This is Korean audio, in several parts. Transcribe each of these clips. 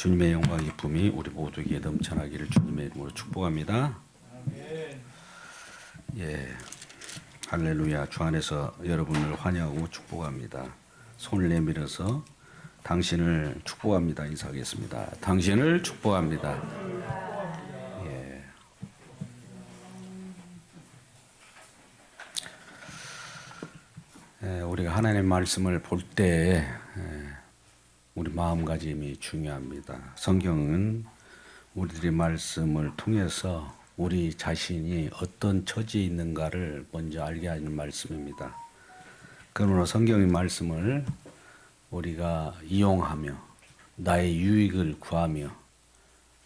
주님의 영광 기쁨이 우리 모두에게 넘쳐나기를 주님의 이름으로 축복합니다. 예, 할렐루야. 주 안에서 여러분을 환영하고 축복합니다. 손을 내밀어서 당신을 축복합니다. 인사하겠습니다. 당신을 축복합니다. 예. 우리가 하나님의 말씀을 볼 때 우리 마음가짐이 중요합니다. 성경은 우리들의 말씀을 통해서 우리 자신이 어떤 처지에 있는가를 먼저 알게 하는 말씀입니다. 그러므로 성경의 말씀을 우리가 이용하며 나의 유익을 구하며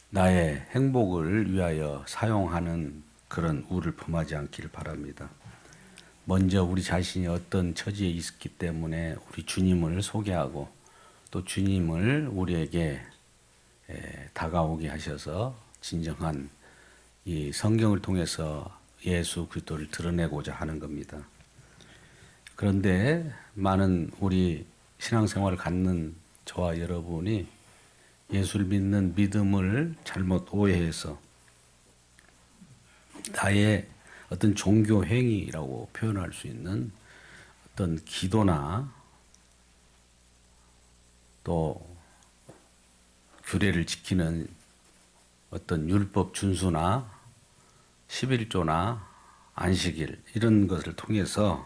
나의 행복을 위하여 사용하는 그런 우를 범하지 않기를 바랍니다. 먼저 우리 자신이 어떤 처지에 있기 때문에 우리 주님을 소개하고 또 주님을 우리에게 다가오게 하셔서 진정한 이 성경을 통해서 예수 그리스도를 드러내고자 하는 겁니다. 그런데 많은 우리 신앙생활을 갖는 저와 여러분이 예수를 믿는 믿음을 잘못 오해해서 나의 어떤 종교 행위라고 표현할 수 있는 어떤 기도나 또 규례를 지키는 어떤 율법 준수나 11조나 안식일 이런 것을 통해서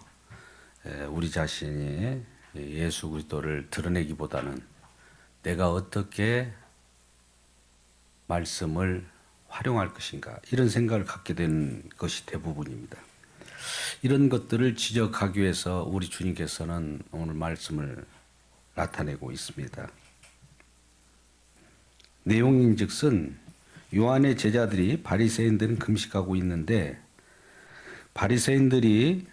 우리 자신이 예수 그리스도를 드러내기보다는 내가 어떻게 말씀을 활용할 것인가 이런 생각을 갖게 되는 것이 대부분입니다. 이런 것들을 지적하기 위해서 우리 주님께서는 오늘 말씀을 나타내고 있습니다. 내용인즉슨 요한의 제자들이 바리새인들은 금식하고 있는데 바리새인들이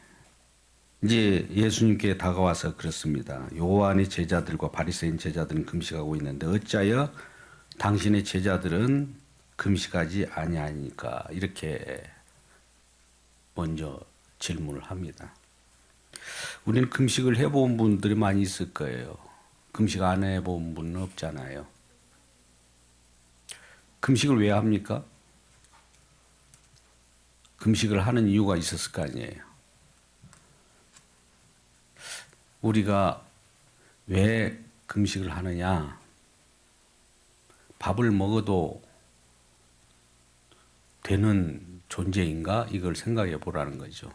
이제 예수님께 다가와서 그렇습니다. 요한의 제자들과 바리새인 제자들은 금식하고 있는데 어찌하여 당신의 제자들은 금식하지 아니하니까 이렇게 먼저 질문을 합니다. 우리는 금식을 해본 분들이 많이 있을 거예요. 금식 안 해본 분은 없잖아요. 금식을 왜 합니까? 금식을 하는 이유가 있었을 거 아니에요. 우리가 왜 금식을 하느냐? 밥을 먹어도 되는 존재인가? 이걸 생각해 보라는 거죠.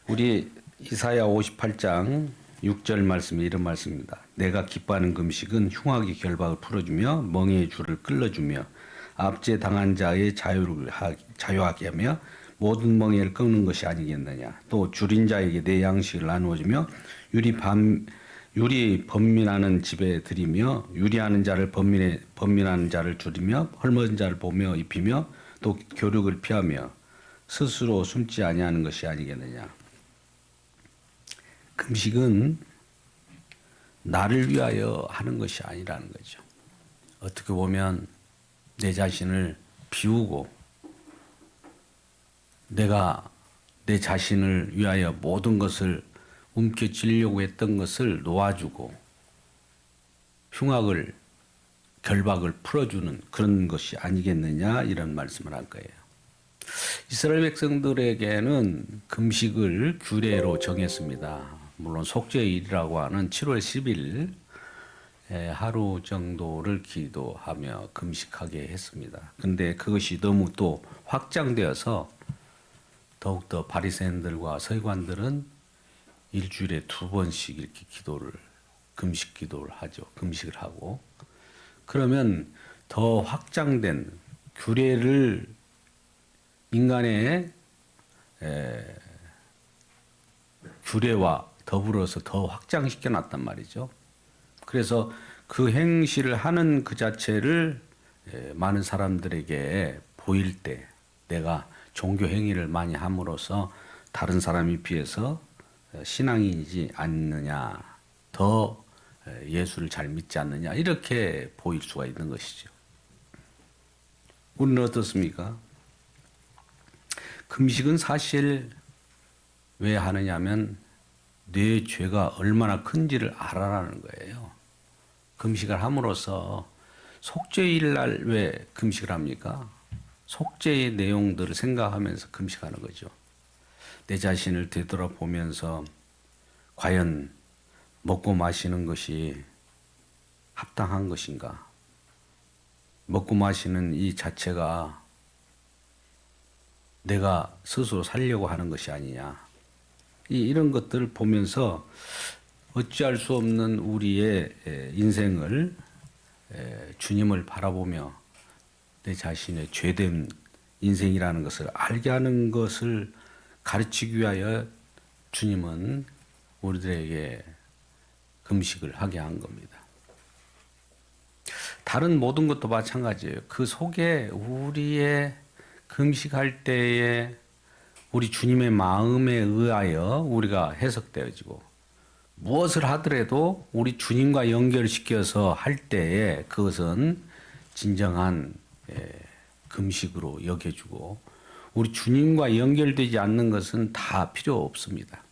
우리 이사야 58장 6절 말씀이 이런 말씀입니다. 내가 기뻐하는 금식은 흉악의 결박을 풀어주며 멍에의 줄을 끌어주며 압제 당한 자의 자유하게 하며 모든 멍에를 끊는 것이 아니겠느냐. 또 줄인 자에게 내 양식을 나누어주며 유리 번민하는 집에 드리며 유리하는 자를 번민하는 자를 줄이며 헐벗은 자를 보며 입히며 또 교육을 피하며 스스로 숨지 아니하는 것이 아니겠느냐. 금식은 나를 위하여 하는 것이 아니라는 거죠. 어떻게 보면 내 자신을 비우고 내가 내 자신을 위하여 모든 것을 움켜쥐려고 했던 것을 놓아주고 흉악을 결박을 풀어주는 그런 것이 아니겠느냐 이런 말씀을 할 거예요. 이스라엘 백성들에게는 금식을 규례로 정했습니다. 물론 속죄일이라고 하는 7월 10일 하루 정도를 기도하며 금식하게 했습니다. 근데 그것이 너무 또 확장되어서 더욱더 바리새인들과 서기관들은 일주일에 2번씩 이렇게 금식 기도를 하죠. 금식을 하고. 그러면 더 확장된 규례를 인간의 규례와 더불어서 더 확장시켜 놨단 말이죠. 그래서 그 행실을 하는 그 자체를 많은 사람들에게 보일 때 내가 종교 행위를 많이 함으로써 다른 사람에 비해서 신앙이지 않느냐, 더 예수를 잘 믿지 않느냐 이렇게 보일 수가 있는 것이죠. 우리는 어떻습니까? 금식은 사실 왜 하느냐면 내 죄가 얼마나 큰지를 알아라는 거예요. 금식을 함으로써 속죄일 날 왜 금식을 합니까? 속죄의 내용들을 생각하면서 금식하는 거죠. 내 자신을 되돌아보면서 과연 먹고 마시는 것이 합당한 것인가? 먹고 마시는 이 자체가 내가 스스로 살려고 하는 것이 아니냐. 이런 것들을 보면서 어찌할 수 없는 우리의 인생을 주님을 바라보며 내 자신의 죄된 인생이라는 것을 알게 하는 것을 가르치기 위하여 주님은 우리들에게 금식을 하게 한 겁니다. 다른 모든 것도 마찬가지예요. 그 속에 우리의 금식할 때에 우리 주님의 마음에 의하여 우리가 해석되어지고 무엇을 하더라도 우리 주님과 연결시켜서 할 때에 그것은 진정한 금식으로 여겨주고 우리 주님과 연결되지 않는 것은 다 필요 없습니다.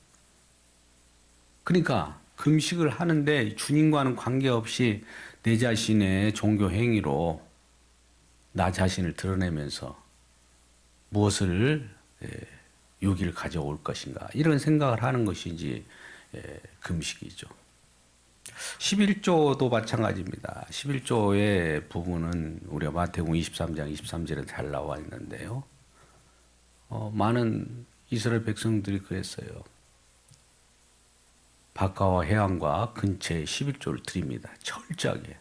그러니까 금식을 하는데 주님과는 관계없이 내 자신의 종교 행위로 나 자신을 드러내면서 무엇을 유기를 가져올 것인가 이런 생각을 하는 것이 이제 금식이죠. 11조도 마찬가지입니다. 11조의 부분은 우리가 마태복음 23장 23절에 잘 나와 있는데요. 많은 이스라엘 백성들이 그랬어요. 바깥과 해안과 근처에 11조를 드립니다. 철저하게.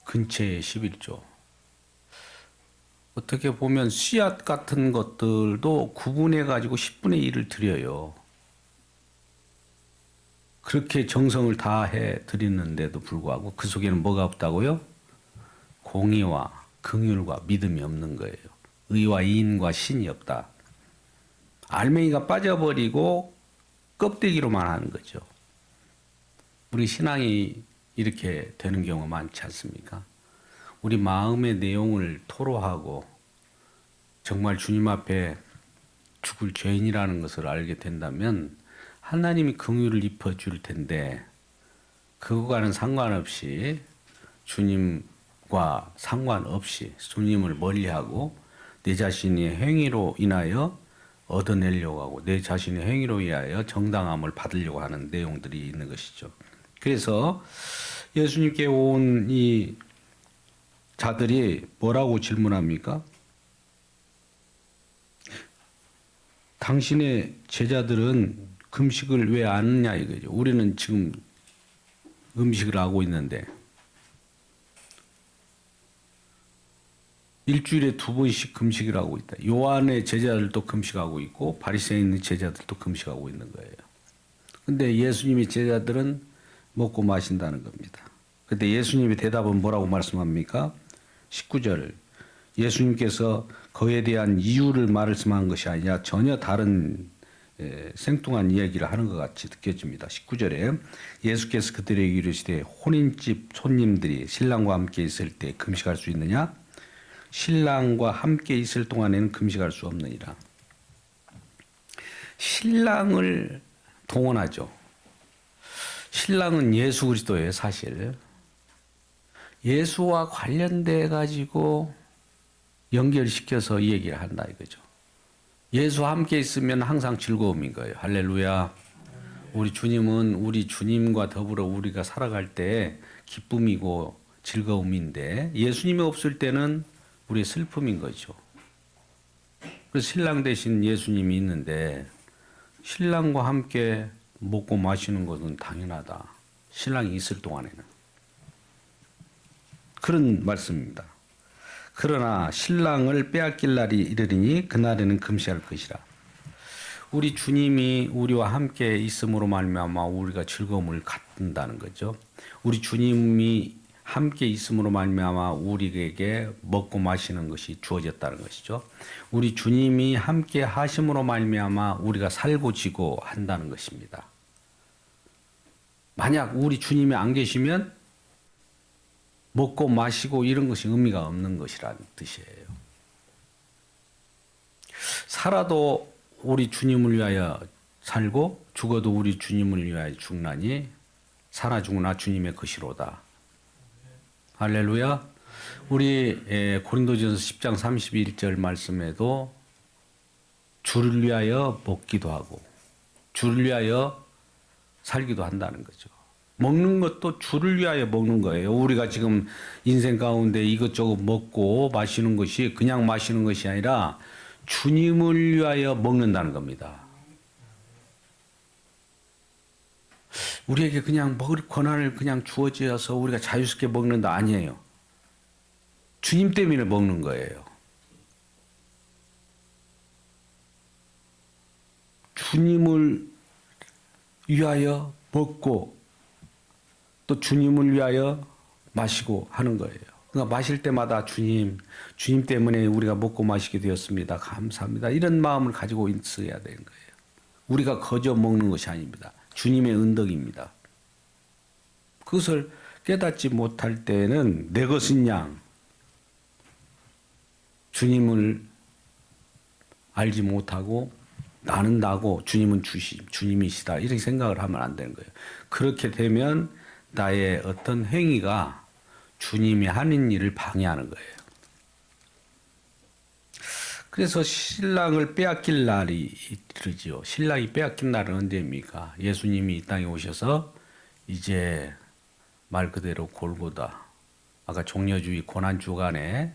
근처에 11조. 어떻게 보면 씨앗 같은 것들도 구분해 가지고 10분의 1을 드려요. 그렇게 정성을 다해 드리는데도 불구하고 그 속에는 뭐가 없다고요? 공의와 긍휼과 믿음이 없는 거예요. 의와 이인과 신이 없다. 알맹이가 빠져버리고 껍데기로만 하는 거죠. 우리 신앙이 이렇게 되는 경우가 많지 않습니까? 우리 마음의 내용을 토로하고 정말 주님 앞에 죽을 죄인이라는 것을 알게 된다면 하나님이 긍휼을 입혀줄 텐데 그거와는 상관없이 주님과 상관없이 주님을 멀리하고 내 자신의 행위로 인하여 얻어내려고 하고 내 자신의 행위로 인하여 정당함을 받으려고 하는 내용들이 있는 것이죠. 그래서 예수님께 온 이 자들이 뭐라고 질문합니까? 당신의 제자들은 금식을 왜 안 하냐 이거죠. 우리는 지금 음식을 하고 있는데 일주일에 2번씩 금식을 하고 있다. 요한의 제자들도 금식하고 있고 바리새인의 제자들도 금식하고 있는 거예요. 근데 예수님의 제자들은 먹고 마신다는 겁니다. 근데 예수님의 대답은 뭐라고 말씀합니까? 19절 예수님께서 그에 대한 이유를 말씀한 것이 아니라 전혀 다른 생뚱한 이야기를 하는 것 같이 느껴집니다. 19절에 예수께서 그들에게 이르시되 혼인집 손님들이 신랑과 함께 있을 때 금식할 수 있느냐? 신랑과 함께 있을 동안에는 금식할 수 없느니라. 신랑을 동원하죠. 신랑은 예수 그리스도예요, 사실. 예수와 관련돼 가지고 연결시켜서 이 얘기를 한다 이거죠. 예수와 함께 있으면 항상 즐거움인 거예요. 할렐루야. 우리 주님은 우리 주님과 더불어 우리가 살아갈 때 기쁨이고 즐거움인데 예수님이 없을 때는 우리의 슬픔인 거죠. 그래서 신랑 대신 예수님이 있는데 신랑과 함께 먹고 마시는 것은 당연하다. 신랑이 있을 동안에는. 그런 말씀입니다. 그러나 신랑을 빼앗길 날이 이르리니 그날에는 금식할 것이라. 우리 주님이 우리와 함께 있음으로 말미암아 우리가 즐거움을 갖는다는 거죠. 우리 주님이 함께 있음으로 말미암아 우리에게 먹고 마시는 것이 주어졌다는 것이죠. 우리 주님이 함께 하심으로 말미암아 우리가 살고 지고 한다는 것입니다. 만약 우리 주님이 안 계시면 먹고 마시고 이런 것이 의미가 없는 것이라는 뜻이에요. 살아도 우리 주님을 위하여 살고 죽어도 우리 주님을 위하여 죽나니 사나 죽으나 주님의 것이로다. 할렐루야. 우리 고린도전서 10장 31절 말씀에도 주를 위하여 먹기도 하고 주를 위하여 살기도 한다는 거죠. 먹는 것도 주를 위하여 먹는 거예요. 우리가 지금 인생 가운데 이것저것 먹고 마시는 것이 그냥 마시는 것이 아니라 주님을 위하여 먹는다는 겁니다. 우리에게 그냥 먹을 권한을 그냥 주어져서 우리가 자유스럽게 먹는다 아니에요. 주님 때문에 먹는 거예요. 주님을 위하여 먹고 또 주님을 위하여 마시고 하는 거예요. 그러니까 마실 때마다 주님 때문에 우리가 먹고 마시게 되었습니다. 감사합니다. 이런 마음을 가지고 있어야 되는 거예요. 우리가 거저 먹는 것이 아닙니다. 주님의 은덕입니다. 그것을 깨닫지 못할 때는 내 것은 양 주님을 알지 못하고 나는 나고 주님은 주님이시다 이렇게 생각을 하면 안 되는 거예요. 그렇게 되면 나의 어떤 행위가 주님이 하는 일을 방해하는 거예요. 그래서 신랑을 빼앗길 날이 이르지요. 신랑이 빼앗긴 날은 언제입니까? 예수님이 이 땅에 오셔서 이제 말 그대로 골고다. 아까 종려주의 고난 주간에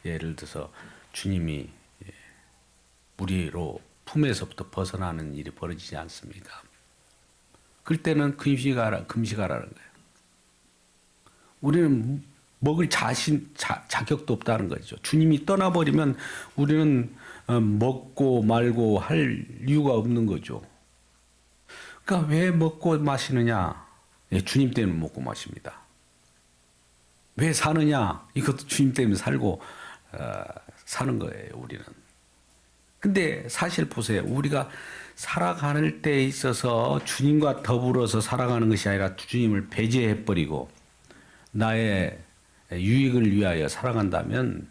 예를 들어서 주님이 무리로 품에서부터 벗어나는 일이 벌어지지 않습니까? 그때는 금식하라는 거예요. 우리는 먹을 자격도 없다는 거죠. 주님이 떠나버리면 우리는 먹고 말고 할 이유가 없는 거죠. 그러니까 왜 먹고 마시느냐? 주님 때문에 먹고 마십니다. 왜 사느냐? 이것도 주님 때문에 살고 사는 거예요, 우리는. 근데 사실 보세요. 우리가 살아가는 때에 있어서 주님과 더불어서 살아가는 것이 아니라 주님을 배제해버리고 나의 유익을 위하여 살아간다면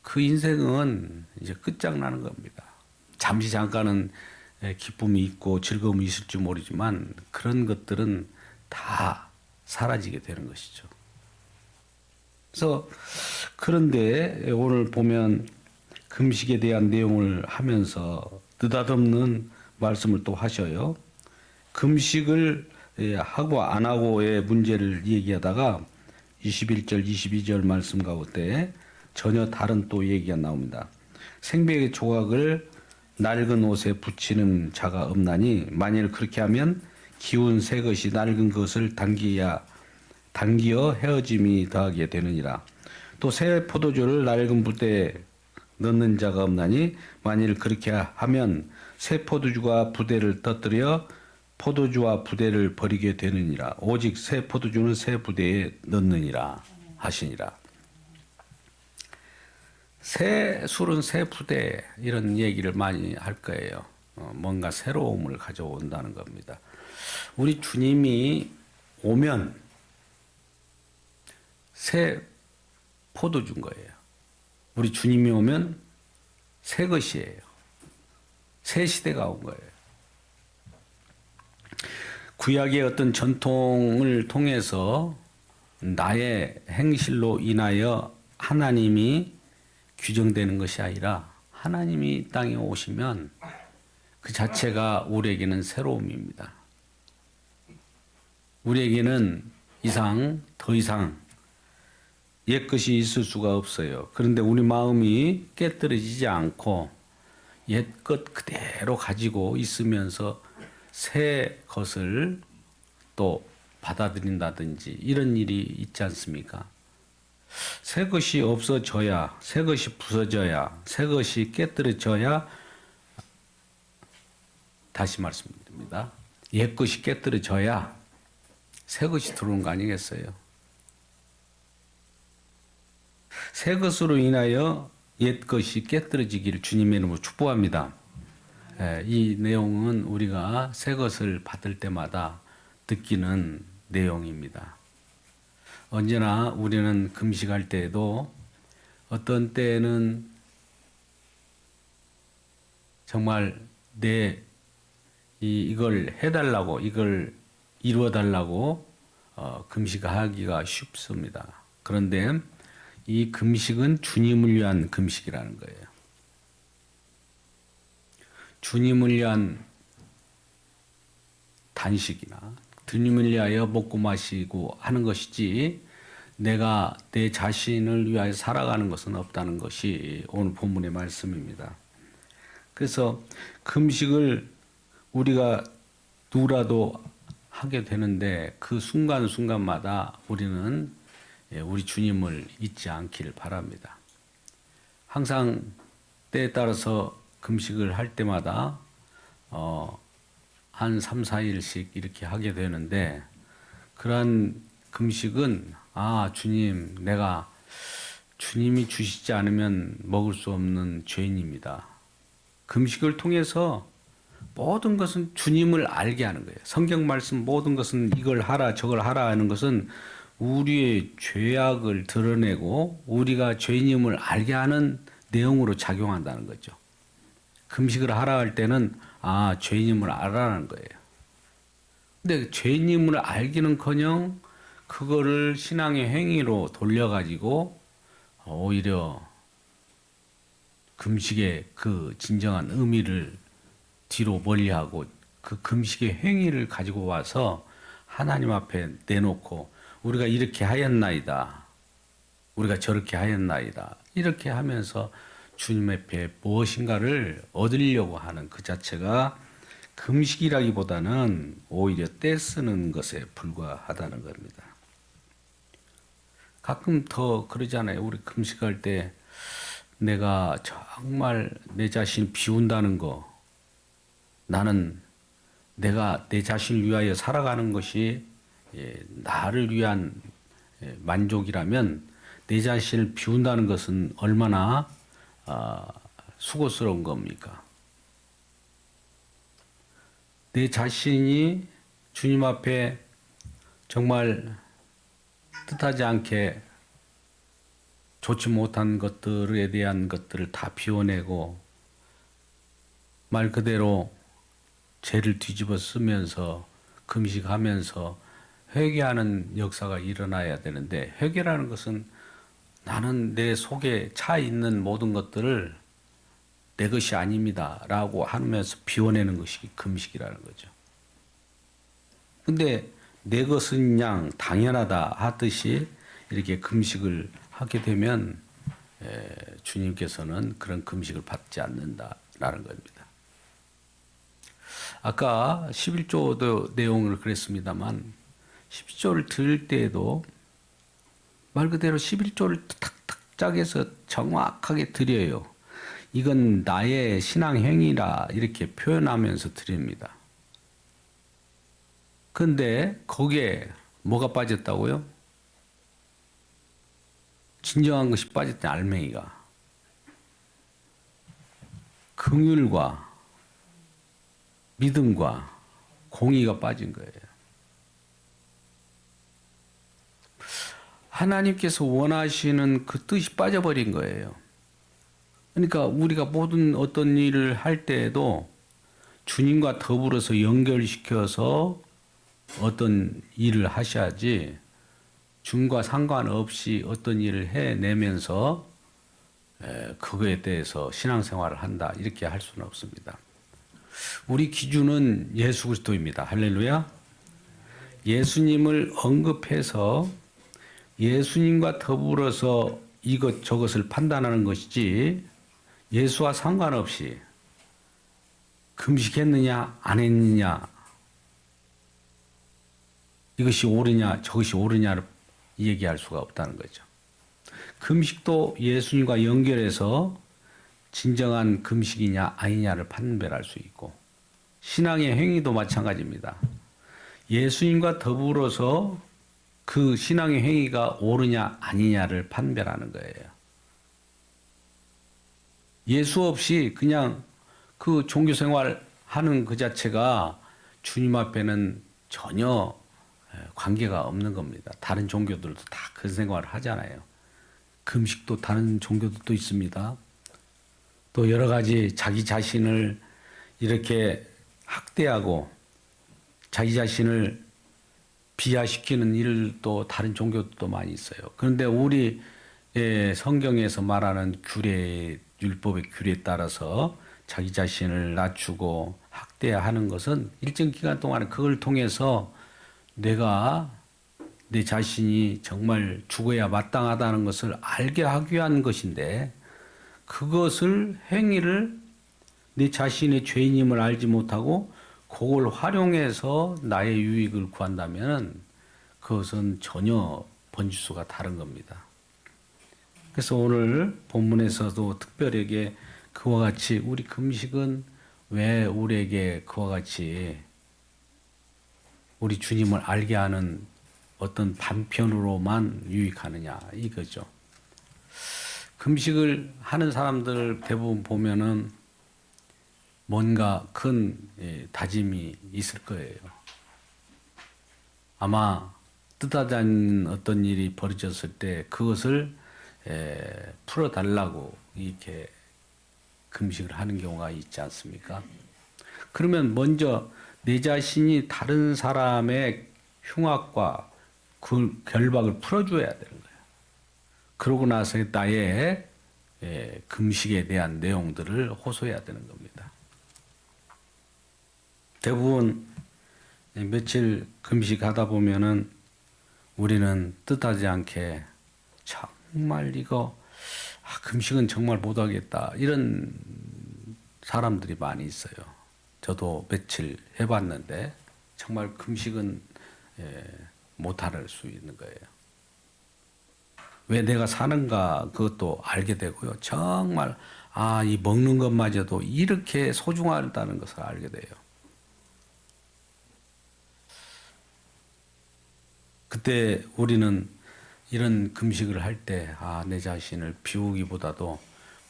그 인생은 이제 끝장나는 겁니다. 잠시 잠깐은 기쁨이 있고 즐거움이 있을지 모르지만 그런 것들은 다 사라지게 되는 것이죠. 그래서 그런데 오늘 보면 금식에 대한 내용을 하면서 느닷없는 말씀을 또 하셔요. 금식을 하고 안 하고의 문제를 얘기하다가 21절, 22절 말씀 가운데 전혀 다른 또 얘기가 나옵니다. 생배의 조각을 낡은 옷에 붙이는 자가 없나니 만일 그렇게 하면 기운 새 것이 낡은 것을 당기어 헤어짐이 더하게 되느니라. 또 새 포도주를 낡은 부대에 넣는 자가 없나니 만일 그렇게 하면 새 포도주가 부대를 터뜨려 포도주와 부대를 버리게 되느니라. 오직 새 포도주는 새 부대에 넣느니라 하시니라. 새 술은 새 부대 이런 얘기를 많이 할 거예요. 뭔가 새로움을 가져온다는 겁니다. 우리 주님이 오면 새 포도주인 거예요. 우리 주님이 오면 새 것이에요. 새 시대가 온 거예요. 구약의 어떤 전통을 통해서 나의 행실로 인하여 하나님이 규정되는 것이 아니라 하나님이 땅에 오시면 그 자체가 우리에게는 새로움입니다. 우리에게는 더 이상 옛것이 있을 수가 없어요. 그런데 우리 마음이 깨뜨려지지 않고 옛것 그대로 가지고 있으면서 새 것을 또 받아들인다든지 이런 일이 있지 않습니까? 새 것이 없어져야, 새 것이 부서져야, 새 것이 깨뜨려져야, 다시 말씀드립니다. 옛 것이 깨뜨려져야 새 것이 들어오는 거 아니겠어요? 새 것으로 인하여 옛 것이 깨뜨려지기를 주님의 이름으로 축복합니다. 이 내용은 우리가 새 것을 받을 때마다 느끼는 내용입니다. 언제나 우리는 금식할 때에도 어떤 때에는 정말 이걸 해달라고, 이걸 이루어달라고 금식하기가 쉽습니다. 그런데 이 금식은 주님을 위한 금식이라는 거예요. 주님을 위한 단식이나 주님을 위하여 먹고 마시고 하는 것이지 내가 내 자신을 위하여 살아가는 것은 없다는 것이 오늘 본문의 말씀입니다. 그래서 금식을 우리가 누구라도 하게 되는데 그 순간순간마다 우리는 우리 주님을 잊지 않기를 바랍니다. 항상 때에 따라서 금식을 할 때마다 한 3, 4일씩 이렇게 하게 되는데 그러한 금식은 주님, 내가 주님이 주시지 않으면 먹을 수 없는 죄인입니다. 금식을 통해서 모든 것은 주님을 알게 하는 거예요. 성경 말씀 모든 것은 이걸 하라 저걸 하라 하는 것은 우리의 죄악을 드러내고 우리가 죄인임을 알게 하는 내용으로 작용한다는 거죠. 금식을 하라 할 때는 죄인임을 알아라는 거예요. 근데 죄인임을 알기는커녕 그거를 신앙의 행위로 돌려가지고 오히려 금식의 그 진정한 의미를 뒤로 멀리하고 그 금식의 행위를 가지고 와서 하나님 앞에 내놓고 우리가 이렇게 하였나이다. 우리가 저렇게 하였나이다. 이렇게 하면서 주님 앞에 무엇인가를 얻으려고 하는 그 자체가 금식이라기보다는 오히려 떼쓰는 것에 불과하다는 겁니다. 가끔 더 그러잖아요. 우리 금식할 때 내가 정말 내 자신 비운다는 거, 나는 내가 내 자신을 위하여 살아가는 것이 나를 위한 만족이라면 내 자신을 비운다는 것은 얼마나 수고스러운 겁니까? 내 자신이 주님 앞에 정말 뜻하지 않게 좋지 못한 것들에 대한 것들을 다 비워내고 말 그대로 죄를 뒤집어 쓰면서 금식하면서 회개하는 역사가 일어나야 되는데 회개라는 것은 나는 내 속에 차 있는 모든 것들을 내 것이 아닙니다 라고 하면서 비워내는 것이 금식이라는 거죠. 근데 내 것은 양 당연하다 하듯이 이렇게 금식을 하게 되면 주님께서는 그런 금식을 받지 않는다라는 겁니다. 아까 11조도 내용을 그랬습니다만 11조를 들을 때에도 말 그대로 11조를 탁탁 짜게서 정확하게 드려요. 이건 나의 신앙 행위라 이렇게 표현하면서 드립니다. 근데 거기에 뭐가 빠졌다고요? 진정한 것이 빠졌다, 알맹이가. 긍휼과 믿음과 공의가 빠진 거예요. 하나님께서 원하시는 그 뜻이 빠져버린 거예요. 그러니까 우리가 모든 어떤 일을 할 때에도 주님과 더불어서 연결시켜서 어떤 일을 하셔야지 주님과 상관없이 어떤 일을 해내면서 그거에 대해서 신앙생활을 한다 이렇게 할 수는 없습니다. 우리 기준은 예수 그리스도입니다. 할렐루야. 예수님을 언급해서 예수님과 더불어서 이것 저것을 판단하는 것이지 예수와 상관없이 금식했느냐 안 했느냐 이것이 옳으냐 저것이 옳으냐를 얘기할 수가 없다는 거죠. 금식도 예수님과 연결해서 진정한 금식이냐 아니냐를 판별할 수 있고 신앙의 행위도 마찬가지입니다. 예수님과 더불어서 그 신앙의 행위가 옳으냐 아니냐를 판별하는 거예요. 예수 없이 그냥 그 종교생활 하는 그 자체가 주님 앞에는 전혀 관계가 없는 겁니다. 다른 종교들도 다 그 생활을 하잖아요. 금식도 다른 종교도 있습니다. 또 여러 가지 자기 자신을 이렇게 학대하고 자기 자신을 비하시키는 일도 다른 종교도 많이 있어요. 그런데 우리 성경에서 말하는 규례, 율법의 규례에 따라서 자기 자신을 낮추고 학대하는 것은 일정 기간 동안 그걸 통해서 내가 내 자신이 정말 죽어야 마땅하다는 것을 알게 하기 위한 것인데, 그것을 행위를 내 자신의 죄인임을 알지 못하고 그걸 활용해서 나의 유익을 구한다면 그것은 전혀 번지수가 다른 겁니다. 그래서 오늘 본문에서도 특별하게 그와 같이 우리 금식은 왜 우리에게 그와 같이 우리 주님을 알게 하는 어떤 반편으로만 유익하느냐 이거죠. 금식을 하는 사람들 대부분 보면은 뭔가 큰 다짐이 있을 거예요. 아마 뜻하지 않은 어떤 일이 벌어졌을 때 그것을 풀어달라고 이렇게 금식을 하는 경우가 있지 않습니까? 그러면 먼저 내 자신이 다른 사람의 흉악과 그 결박을 풀어줘야 되는 거예요. 그러고 나서 나의 금식에 대한 내용들을 호소해야 되는 겁니다. 대부분 며칠 금식하다 보면은 우리는 뜻하지 않게 정말 이거 금식은 정말 못하겠다 이런 사람들이 많이 있어요. 저도 며칠 해봤는데 정말 금식은 못할 수 있는 거예요. 왜 내가 사는가 그것도 알게 되고요. 정말 이 먹는 것마저도 이렇게 소중하다는 것을 알게 돼요. 그때 우리는 이런 금식을 할 때 내 자신을 비우기보다도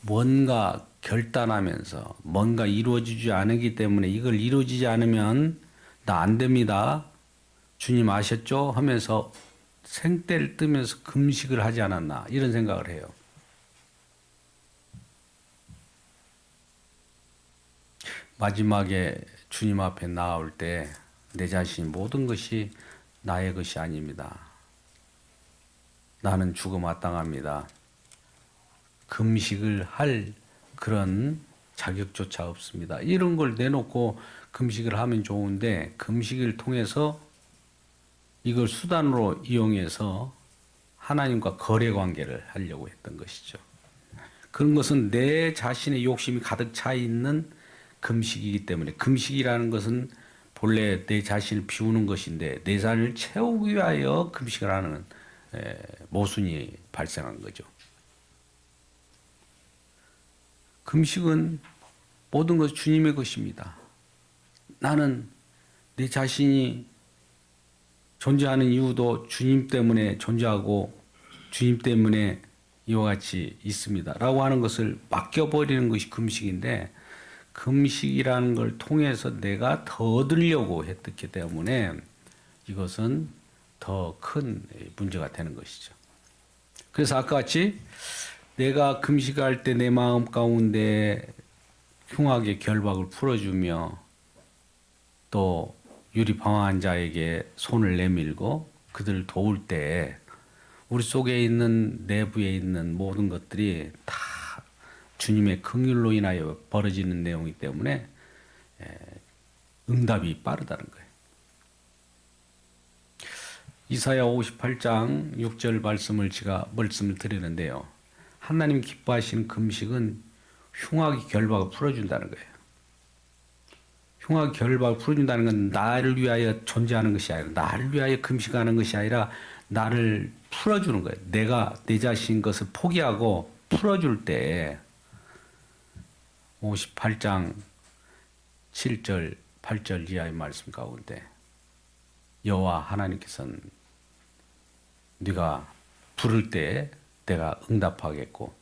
뭔가 결단하면서 뭔가 이루어지지 않기 때문에 이걸 이루어지지 않으면 나 안 됩니다. 주님 아셨죠? 하면서 생떼를 뜨면서 금식을 하지 않았나 이런 생각을 해요. 마지막에 주님 앞에 나올 때 내 자신 모든 것이 나의 것이 아닙니다. 나는 죽어 마땅합니다. 금식을 할 그런 자격조차 없습니다. 이런 걸 내놓고 금식을 하면 좋은데 금식을 통해서 이걸 수단으로 이용해서 하나님과 거래 관계를 하려고 했던 것이죠. 그런 것은 내 자신의 욕심이 가득 차 있는 금식이기 때문에 금식이라는 것은 본래 내 자신을 비우는 것인데 내 자신을 채우기 위하여 금식을 하는 모순이 발생한 거죠. 금식은 모든 것이 주님의 것입니다. 나는 내 자신이 존재하는 이유도 주님 때문에 존재하고 주님 때문에 이와 같이 있습니다. 라고 하는 것을 맡겨버리는 것이 금식인데 금식이라는 걸 통해서 내가 더 얻으려고 했기 때문에 이것은 더 큰 문제가 되는 것이죠. 그래서 아까 같이 내가 금식할 때 내 마음 가운데 흉악의 결박을 풀어주며 또 유리방황한 자에게 손을 내밀고 그들을 도울 때 우리 속에 있는 내부에 있는 모든 것들이 다 주님의 긍휼로 인하여 벌어지는 내용이기 때문에 응답이 빠르다는 거예요. 이사야 58장 6절 말씀을 드리는데요. 하나님 기뻐하시는 금식은 흉악의 결박을 풀어준다는 거예요. 흉악의 결박을 풀어준다는 건 나를 위하여 존재하는 것이 아니라 나를 위하여 금식하는 것이 아니라 나를 풀어주는 거예요. 내가 내 자신 것을 포기하고 풀어줄 때 58장 7절 8절 이하의 말씀 가운데 여호와 하나님께서는 네가 부를 때 내가 응답하겠고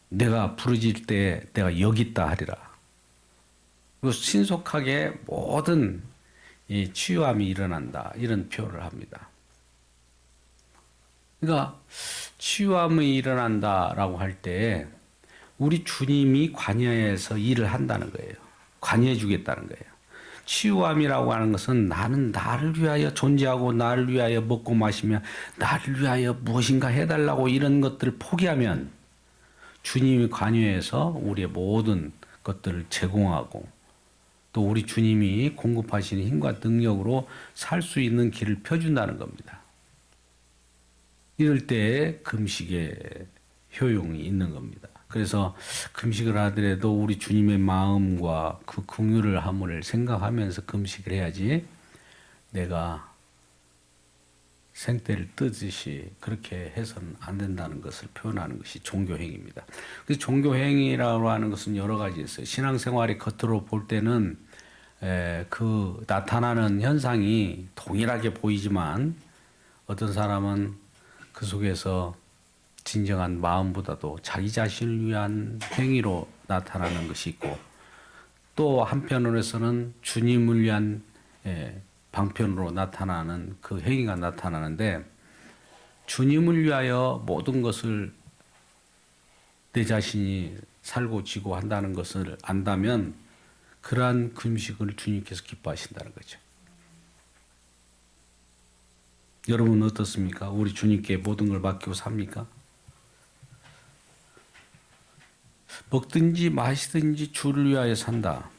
내가 부르질 때 내가 여기 있다 하리라. 그리고 신속하게 모든 이 치유함이 일어난다 이런 표현을 합니다. 그러니까 치유함이 일어난다라고 할 때 우리 주님이 관여해서 일을 한다는 거예요. 관여해 주겠다는 거예요. 치유함이라고 하는 것은 나는 나를 위하여 존재하고 나를 위하여 먹고 마시며 나를 위하여 무엇인가 해달라고 이런 것들을 포기하면 주님이 관여해서 우리의 모든 것들을 제공하고 또 우리 주님이 공급하시는 힘과 능력으로 살 수 있는 길을 펴준다는 겁니다. 이럴 때 금식의 효용이 있는 겁니다. 그래서 금식을 하더라도 우리 주님의 마음과 그 긍휼을 함을 생각하면서 금식을 해야지 내가 생떼를 뜨듯이 그렇게 해서는 안 된다는 것을 표현하는 것이 종교행위입니다. 그래서 종교행위라고 하는 것은 여러 가지 있어요. 신앙생활이 겉으로 볼 때는 그 나타나는 현상이 동일하게 보이지만 어떤 사람은 그 속에서 진정한 마음보다도 자기 자신을 위한 행위로 나타나는 것이 있고 또 한편으로서는 주님을 위한 방편으로 나타나는 그 행위가 나타나는데 주님을 위하여 모든 것을 내 자신이 살고 지고 한다는 것을 안다면 그러한 금식을 주님께서 기뻐하신다는 거죠. 여러분은 어떻습니까? 우리 주님께 모든 걸 맡기고 삽니까? 먹든지 마시든지 주를 위하여 산다.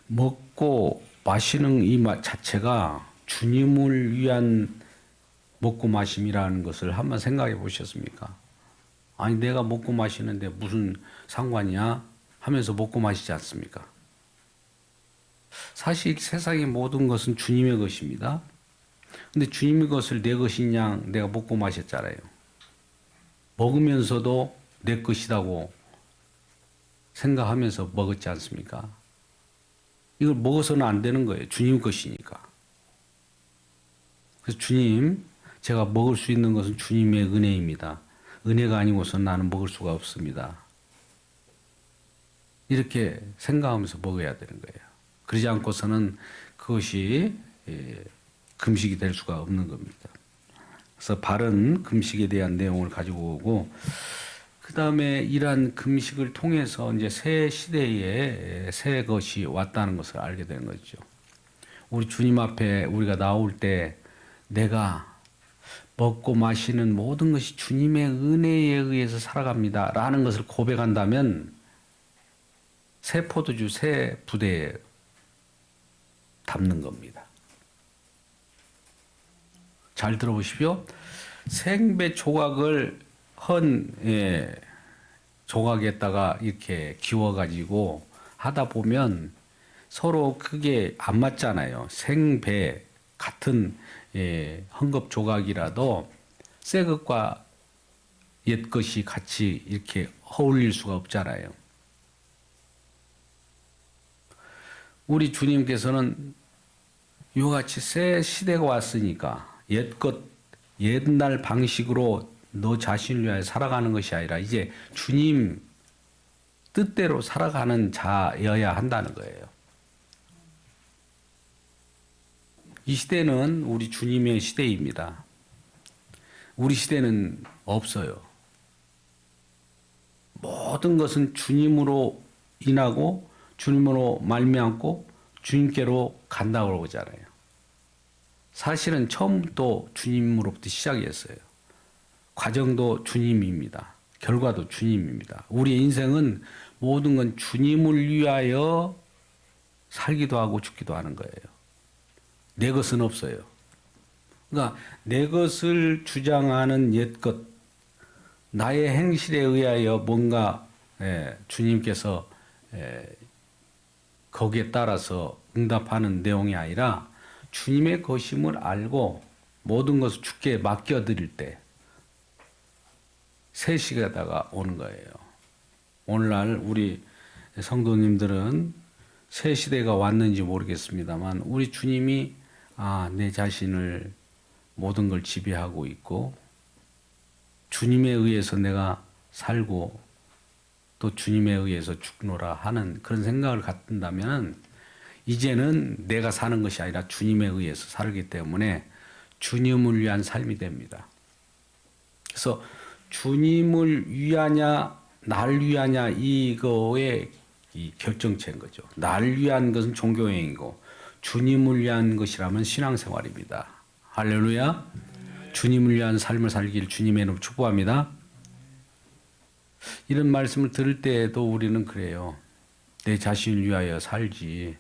먹고 마시는 이 자체가 주님을 위한 먹고 마심이라는 것을 한번 생각해 보셨습니까? 아니 내가 먹고 마시는데 무슨 상관이야? 하면서 먹고 마시지 않습니까? 사실 세상의 모든 것은 주님의 것입니다. 근데 주님의 것을 내 것인 양 내가 먹고 마셨잖아요. 먹으면서도 내 것이라고 생각하면서 먹었지 않습니까? 이걸 먹어서는 안 되는 거예요. 주님 것이니까. 그래서 주님, 제가 먹을 수 있는 것은 주님의 은혜입니다. 은혜가 아니고서는 나는 먹을 수가 없습니다. 이렇게 생각하면서 먹어야 되는 거예요. 그러지 않고서는 그것이 금식이 될 수가 없는 겁니다. 그래서 바른 금식에 대한 내용을 가지고 오고 그 다음에 이러한 금식을 통해서 이제 새 시대에 새 것이 왔다는 것을 알게 되는 거죠. 우리 주님 앞에 우리가 나올 때 내가 먹고 마시는 모든 것이 주님의 은혜에 의해서 살아갑니다. 라는 것을 고백한다면 새 포도주, 새 부대에 담는 겁니다. 잘 들어보십시오. 생배 조각을 조각에다가 이렇게 기워가지고 하다 보면 서로 그게 안 맞잖아요. 생배 같은 헝겊 조각이라도 새 것과 옛 것이 같이 이렇게 어울릴 수가 없잖아요. 우리 주님께서는 이같이 새 시대가 왔으니까 옛날 방식으로 너 자신을 위하여 살아가는 것이 아니라 이제 주님 뜻대로 살아가는 자여야 한다는 거예요. 이 시대는 우리 주님의 시대입니다. 우리 시대는 없어요. 모든 것은 주님으로 인하고 주님으로 말미암고 주님께로 간다고 그러잖아요. 사실은 처음부터 주님으로부터 시작이었어요. 과정도 주님입니다. 결과도 주님입니다. 우리의 인생은 모든 건 주님을 위하여 살기도 하고 죽기도 하는 거예요. 내 것은 없어요. 그러니까 내 것을 주장하는 옛것, 나의 행실에 의하여 뭔가 주님께서 거기에 따라서 응답하는 내용이 아니라 주님의 것임을 알고 모든 것을 주께 맡겨드릴 때 새 시대가 오는 거예요. 오늘날 우리 성도님들은 새 시대가 왔는지 모르겠습니다만 우리 주님이 내 자신을 모든 걸 지배하고 있고 주님에 의해서 내가 살고 또 주님에 의해서 죽노라 하는 그런 생각을 갖는다면 이제는 내가 사는 것이 아니라 주님에 의해서 살기 때문에 주님을 위한 삶이 됩니다. 그래서 주님을 위하냐 나를 위하냐 이거의 이 결정체인 거죠. 나를 위한 것은 종교행위고 주님을 위한 것이라면 신앙생활입니다. 할렐루야. 주님을 위한 삶을 살길 주님의 이름으로 축복합니다. 이런 말씀을 들을 때에도 우리는 그래요. 내 자신을 위하여 살지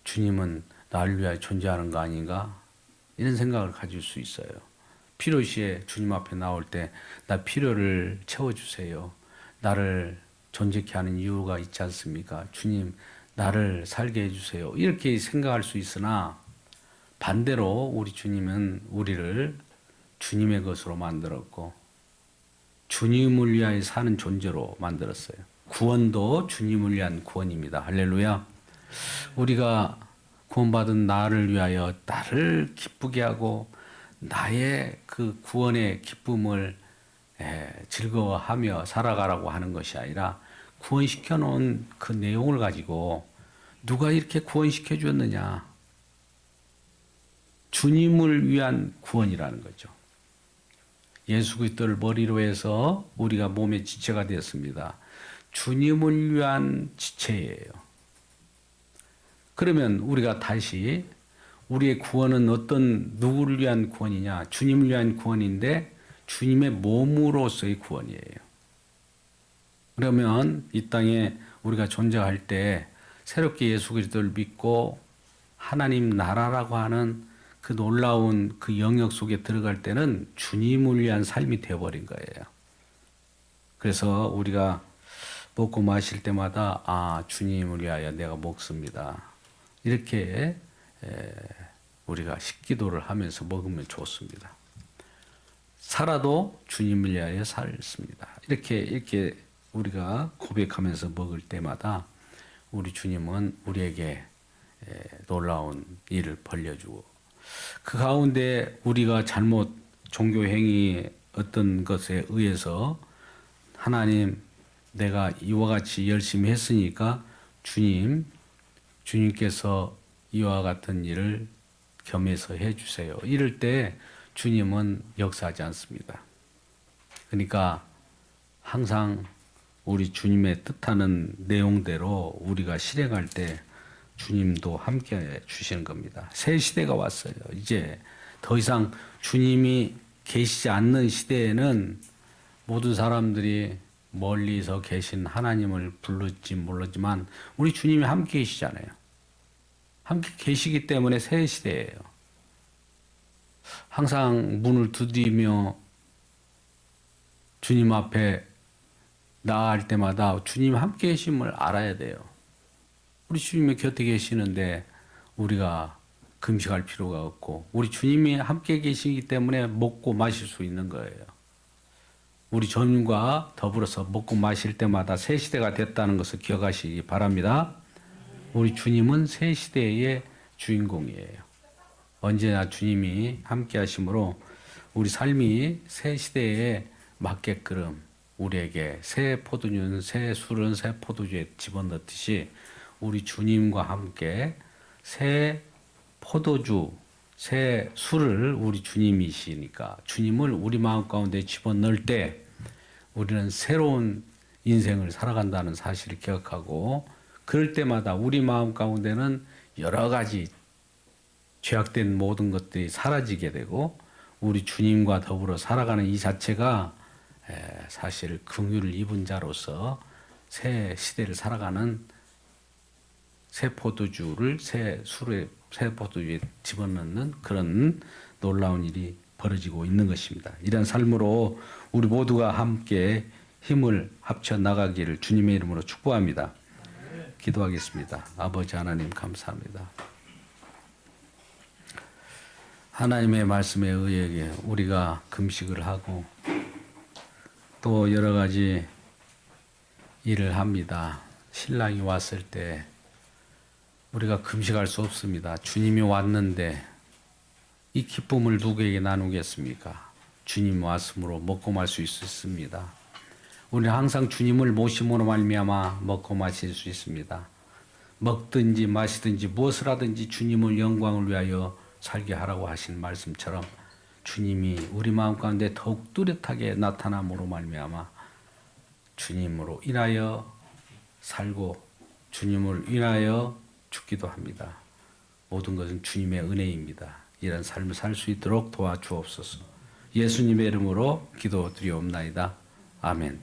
주님은 나를 위하여 존재하는 거 아닌가? 이런 생각을 가질 수 있어요. 필요시에 주님 앞에 나올 때 나 필요를 채워주세요. 나를 존재케 하는 이유가 있지 않습니까? 주님 나를 살게 해주세요. 이렇게 생각할 수 있으나 반대로 우리 주님은 우리를 주님의 것으로 만들었고 주님을 위하여 사는 존재로 만들었어요. 구원도 주님을 위한 구원입니다. 할렐루야. 우리가 구원받은 나를 위하여 나를 기쁘게 하고 나의 그 구원의 기쁨을 즐거워하며 살아가라고 하는 것이 아니라 구원시켜 놓은 그 내용을 가지고 누가 이렇게 구원시켜 주었느냐. 주님을 위한 구원이라는 거죠. 예수 그리스도를 머리로 해서 우리가 몸의 지체가 되었습니다. 주님을 위한 지체예요. 그러면 우리가 다시 우리의 구원은 어떤 누구를 위한 구원이냐? 주님을 위한 구원인데 주님의 몸으로서의 구원이에요. 그러면 이 땅에 우리가 존재할 때 새롭게 예수 그리스도를 믿고 하나님 나라라고 하는 그 놀라운 그 영역 속에 들어갈 때는 주님을 위한 삶이 되어버린 거예요. 그래서 우리가 먹고 마실 때마다 아 주님을 위하여 내가 먹습니다. 이렇게 우리가 식기도를 하면서 먹으면 좋습니다. 살아도 주님을 위하여 살습니다. 이렇게 우리가 고백하면서 먹을 때마다 우리 주님은 우리에게 놀라운 일을 벌려주고 그 가운데 우리가 잘못 종교 행위 어떤 것에 의해서 하나님 내가 이와 같이 열심히 했으니까 주님께서 이와 같은 일을 겸해서 해주세요. 이럴 때 주님은 역사하지 않습니다. 그러니까 항상 우리 주님의 뜻하는 내용대로 우리가 실행할 때 주님도 함께 주시는 겁니다. 새 시대가 왔어요. 이제 더 이상 주님이 계시지 않는 시대에는 모든 사람들이 멀리서 계신 하나님을 부를지 모르지만 우리 주님이 함께 계시잖아요. 함께 계시기 때문에 새 시대예요. 항상 문을 두드리며 주님 앞에 나아갈 때마다 주님 함께 계심을 알아야 돼요. 우리 주님이 곁에 계시는데 우리가 금식할 필요가 없고 우리 주님이 함께 계시기 때문에 먹고 마실 수 있는 거예요. 우리 주님과 더불어서 먹고 마실 때마다 새 시대가 됐다는 것을 기억하시기 바랍니다. 우리 주님은 새 시대의 주인공이에요. 언제나 주님이 함께 하심으로 우리 삶이 새 시대에 맞게끔 우리에게 새 포도주는 새 술은 새 포도주에 집어넣듯이 우리 주님과 함께 새 포도주, 새 술을 우리 주님이시니까 주님을 우리 마음 가운데 집어넣을 때 우리는 새로운 인생을 살아간다는 사실을 기억하고 그럴 때마다 우리 마음 가운데는 여러 가지 죄악된 모든 것들이 사라지게 되고 우리 주님과 더불어 살아가는 이 자체가 사실 긍휼을 입은 자로서 새 시대를 살아가는 새 포도주를 새 포도주에 집어넣는 그런 놀라운 일이 벌어지고 있는 것입니다. 이런 삶으로 우리 모두가 함께 힘을 합쳐 나가기를 주님의 이름으로 축복합니다. 기도하겠습니다. 아버지 하나님 감사합니다. 하나님의 말씀에 의해 우리가 금식을 하고 또 여러 가지 일을 합니다. 신랑이 왔을 때 우리가 금식할 수 없습니다. 주님이 왔는데 이 기쁨을 누구에게 나누겠습니까? 주님 왔으므로 먹고 말 수 있습니다. 우리는 항상 주님을 모심으로 말미암아 먹고 마실 수 있습니다. 먹든지 마시든지 무엇을 하든지 주님을 영광을 위하여 살게 하라고 하신 말씀처럼 주님이 우리 마음 가운데 더욱 뚜렷하게 나타남으로 말미암아 주님으로 인하여 살고 주님을 인하여 죽기도 합니다. 모든 것은 주님의 은혜입니다. 이런 삶을 살 수 있도록 도와주옵소서. 예수님의 이름으로 기도드리옵나이다. 아멘.